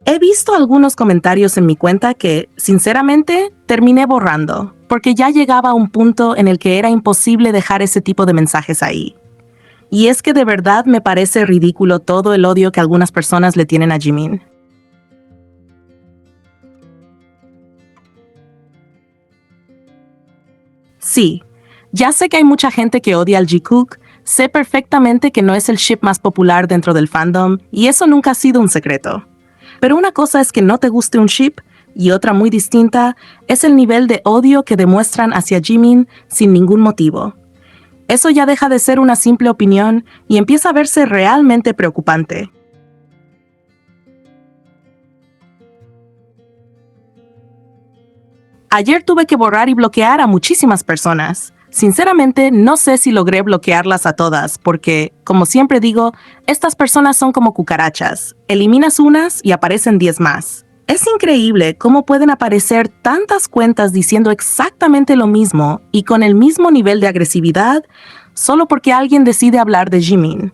He visto algunos comentarios en mi cuenta que, sinceramente, terminé borrando, porque ya llegaba a un punto en el que era imposible dejar ese tipo de mensajes ahí. Y es que de verdad me parece ridículo todo el odio que algunas personas le tienen a Jimin. Sí, ya sé que hay mucha gente que odia al Jikook, sé perfectamente que no es el ship más popular dentro del fandom, y eso nunca ha sido un secreto. Pero una cosa es que no te guste un ship, y otra muy distinta es el nivel de odio que demuestran hacia Jimin sin ningún motivo. Eso ya deja de ser una simple opinión y empieza a verse realmente preocupante. Ayer tuve que borrar y bloquear a muchísimas personas. Sinceramente, no sé si logré bloquearlas a todas, porque, como siempre digo, estas personas son como cucarachas. Eliminas unas y aparecen 10 más. Es increíble cómo pueden aparecer tantas cuentas diciendo exactamente lo mismo y con el mismo nivel de agresividad, solo porque alguien decide hablar de Jimin.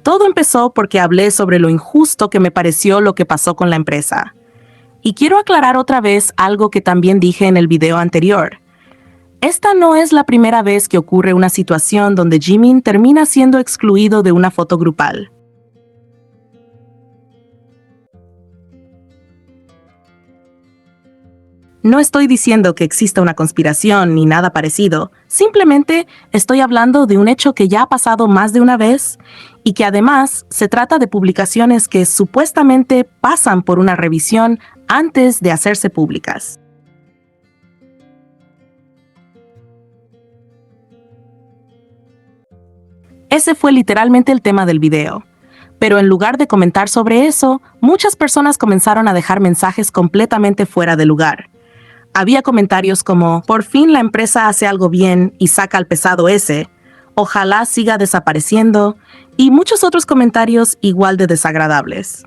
Todo empezó porque hablé sobre lo injusto que me pareció lo que pasó con la empresa. Y quiero aclarar otra vez algo que también dije en el video anterior. Esta no es la primera vez que ocurre una situación donde Jimin termina siendo excluido de una foto grupal. No estoy diciendo que exista una conspiración ni nada parecido, simplemente estoy hablando de un hecho que ya ha pasado más de una vez y que además se trata de publicaciones que supuestamente pasan por una revisión antes de hacerse públicas. Ese fue literalmente el tema del video. Pero en lugar de comentar sobre eso, muchas personas comenzaron a dejar mensajes completamente fuera de lugar. Había comentarios como, por fin la empresa hace algo bien y saca al pesado ese, ojalá siga desapareciendo, y muchos otros comentarios igual de desagradables.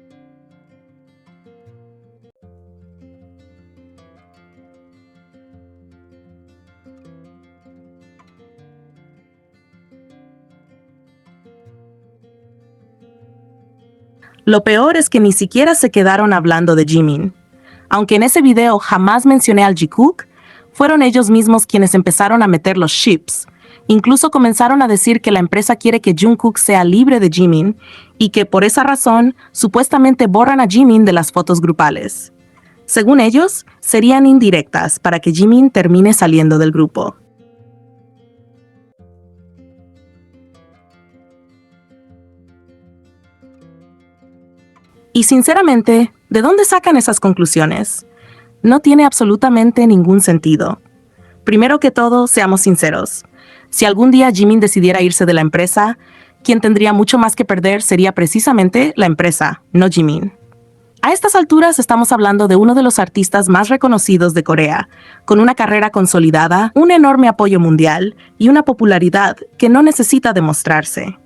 Lo peor es que ni siquiera se quedaron hablando de Jimin. Aunque en ese video jamás mencioné al Jikook, fueron ellos mismos quienes empezaron a meter los ships. Incluso comenzaron a decir que la empresa quiere que Jungkook sea libre de Jimin y que por esa razón supuestamente borran a Jimin de las fotos grupales. Según ellos, serían indirectas para que Jimin termine saliendo del grupo. Y sinceramente, ¿de dónde sacan esas conclusiones? No tiene absolutamente ningún sentido. Primero que todo, seamos sinceros. Si algún día Jimin decidiera irse de la empresa, quien tendría mucho más que perder sería precisamente la empresa, no Jimin. A estas alturas estamos hablando de uno de los artistas más reconocidos de Corea, con una carrera consolidada, un enorme apoyo mundial y una popularidad que no necesita demostrarse.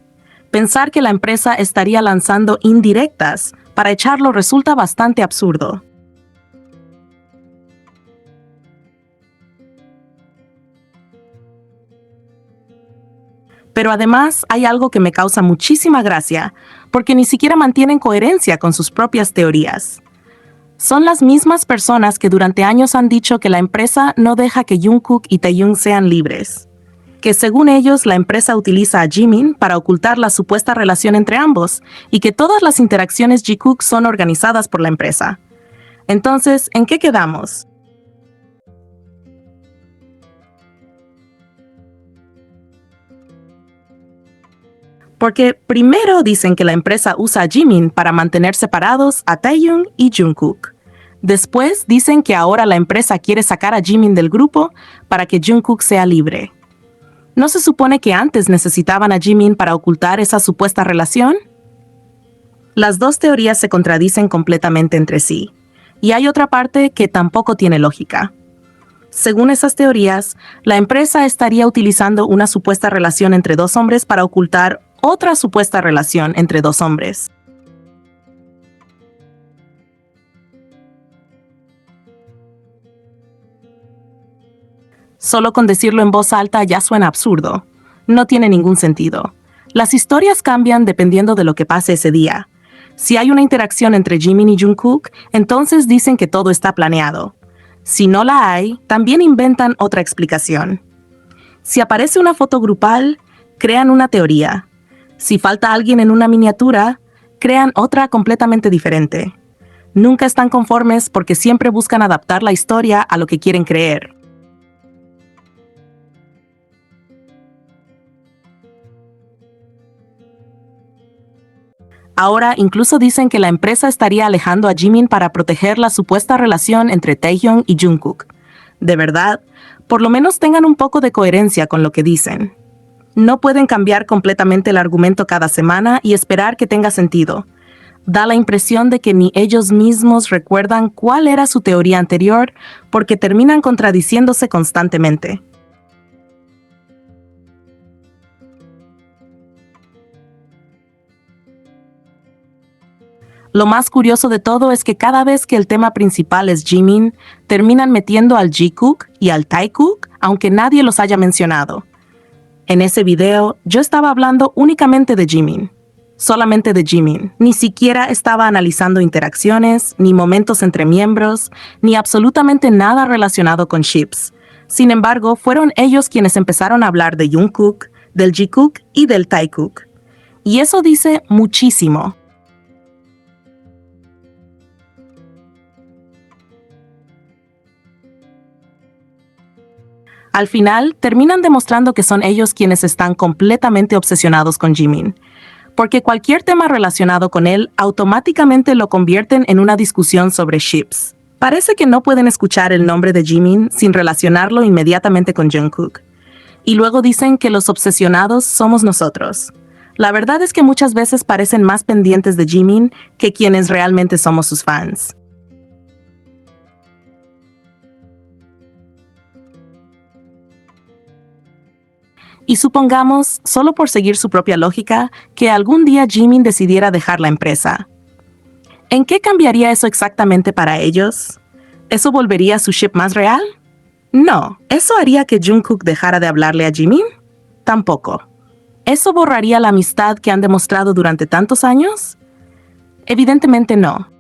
Pensar que la empresa estaría lanzando indirectas para echarlo resulta bastante absurdo. Pero además hay algo que me causa muchísima gracia, porque ni siquiera mantienen coherencia con sus propias teorías. Son las mismas personas que durante años han dicho que la empresa no deja que Jungkook y Taehyung sean libres, que según ellos la empresa utiliza a Jimin para ocultar la supuesta relación entre ambos y que todas las interacciones Jikook son organizadas por la empresa. Entonces, ¿en qué quedamos? Porque primero dicen que la empresa usa a Jimin para mantener separados a Taehyung y Jungkook. Después dicen que ahora la empresa quiere sacar a Jimin del grupo para que Jungkook sea libre. ¿No se supone que antes necesitaban a Jimin para ocultar esa supuesta relación? Las dos teorías se contradicen completamente entre sí, y hay otra parte que tampoco tiene lógica. Según esas teorías, la empresa estaría utilizando una supuesta relación entre dos hombres para ocultar otra supuesta relación entre dos hombres. Solo con decirlo en voz alta ya suena absurdo. No tiene ningún sentido. Las historias cambian dependiendo de lo que pase ese día. Si hay una interacción entre Jimin y Jungkook, entonces dicen que todo está planeado. Si no la hay, también inventan otra explicación. Si aparece una foto grupal, crean una teoría. Si falta alguien en una miniatura, crean otra completamente diferente. Nunca están conformes porque siempre buscan adaptar la historia a lo que quieren creer. Ahora incluso dicen que la empresa estaría alejando a Jimin para proteger la supuesta relación entre Taehyung y Jungkook. De verdad, por lo menos tengan un poco de coherencia con lo que dicen. No pueden cambiar completamente el argumento cada semana y esperar que tenga sentido. Da la impresión de que ni ellos mismos recuerdan cuál era su teoría anterior porque terminan contradiciéndose constantemente. Lo más curioso de todo es que cada vez que el tema principal es Jimin, terminan metiendo al Jikook y al Taekook, aunque nadie los haya mencionado. En ese video, yo estaba hablando únicamente de Jimin. Solamente de Jimin. Ni siquiera estaba analizando interacciones, ni momentos entre miembros, ni absolutamente nada relacionado con ships. Sin embargo, fueron ellos quienes empezaron a hablar de Jungkook, del Jikook y del Taekook. Y eso dice muchísimo. Al final, terminan demostrando que son ellos quienes están completamente obsesionados con Jimin, porque cualquier tema relacionado con él automáticamente lo convierten en una discusión sobre ships. Parece que no pueden escuchar el nombre de Jimin sin relacionarlo inmediatamente con Jungkook. Y luego dicen que los obsesionados somos nosotros. La verdad es que muchas veces parecen más pendientes de Jimin que quienes realmente somos sus fans. Y supongamos, solo por seguir su propia lógica, que algún día Jimin decidiera dejar la empresa. ¿En qué cambiaría eso exactamente para ellos? ¿Eso volvería su ship más real? No. ¿Eso haría que Jungkook dejara de hablarle a Jimin? Tampoco. ¿Eso borraría la amistad que han demostrado durante tantos años? Evidentemente no.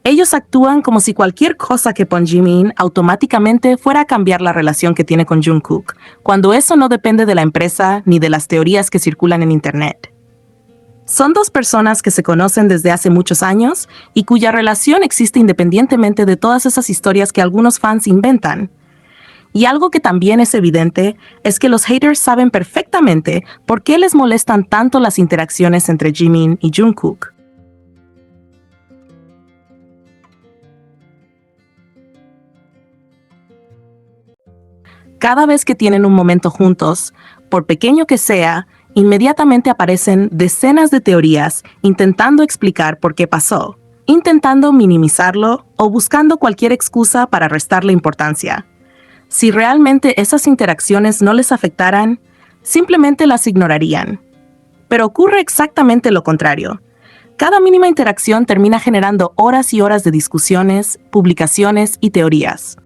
Ellos actúan como si cualquier cosa que pone Jimin automáticamente fuera a cambiar la relación que tiene con Jungkook, cuando eso no depende de la empresa ni de las teorías que circulan en Internet. Son dos personas que se conocen desde hace muchos años y cuya relación existe independientemente de todas esas historias que algunos fans inventan. Y algo que también es evidente es que los haters saben perfectamente por qué les molestan tanto las interacciones entre Jimin y Jungkook. Cada vez que tienen un momento juntos, por pequeño que sea, inmediatamente aparecen decenas de teorías intentando explicar por qué pasó, intentando minimizarlo o buscando cualquier excusa para restarle importancia. Si realmente esas interacciones no les afectaran, simplemente las ignorarían. Pero ocurre exactamente lo contrario. Cada mínima interacción termina generando horas y horas de discusiones, publicaciones y teorías.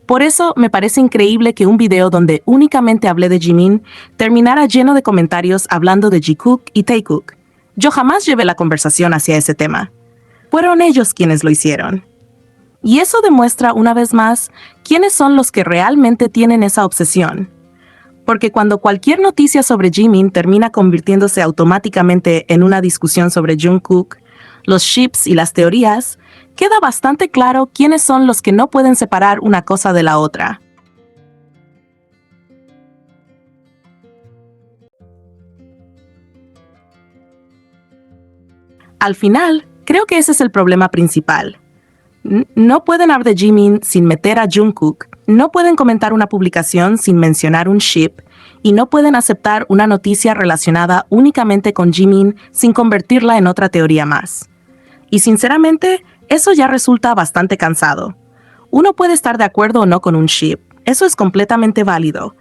Por eso me parece increíble que un video donde únicamente hablé de Jimin terminara lleno de comentarios hablando de Jikook y Taekook. Yo jamás llevé la conversación hacia ese tema. Fueron ellos quienes lo hicieron. Y eso demuestra una vez más quiénes son los que realmente tienen esa obsesión. Porque cuando cualquier noticia sobre Jimin termina convirtiéndose automáticamente en una discusión sobre Jungkook, los ships y las teorías, queda bastante claro quiénes son los que no pueden separar una cosa de la otra. Al final, creo que ese es el problema principal. No pueden hablar de Jimin sin meter a Jungkook, no pueden comentar una publicación sin mencionar un ship, y no pueden aceptar una noticia relacionada únicamente con Jimin sin convertirla en otra teoría más. Y sinceramente, eso ya resulta bastante cansado. Uno puede estar de acuerdo o no con un ship, eso es completamente válido,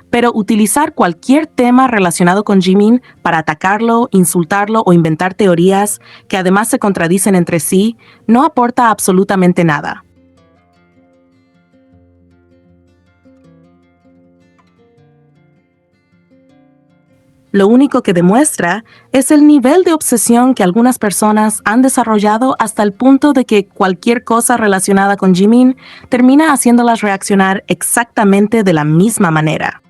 Pero utilizar cualquier tema relacionado con Jimin para atacarlo, insultarlo o inventar teorías que además se contradicen entre sí no aporta absolutamente nada. Lo único que demuestra es el nivel de obsesión que algunas personas han desarrollado hasta el punto de que cualquier cosa relacionada con Jimin termina haciéndolas reaccionar exactamente de la misma manera.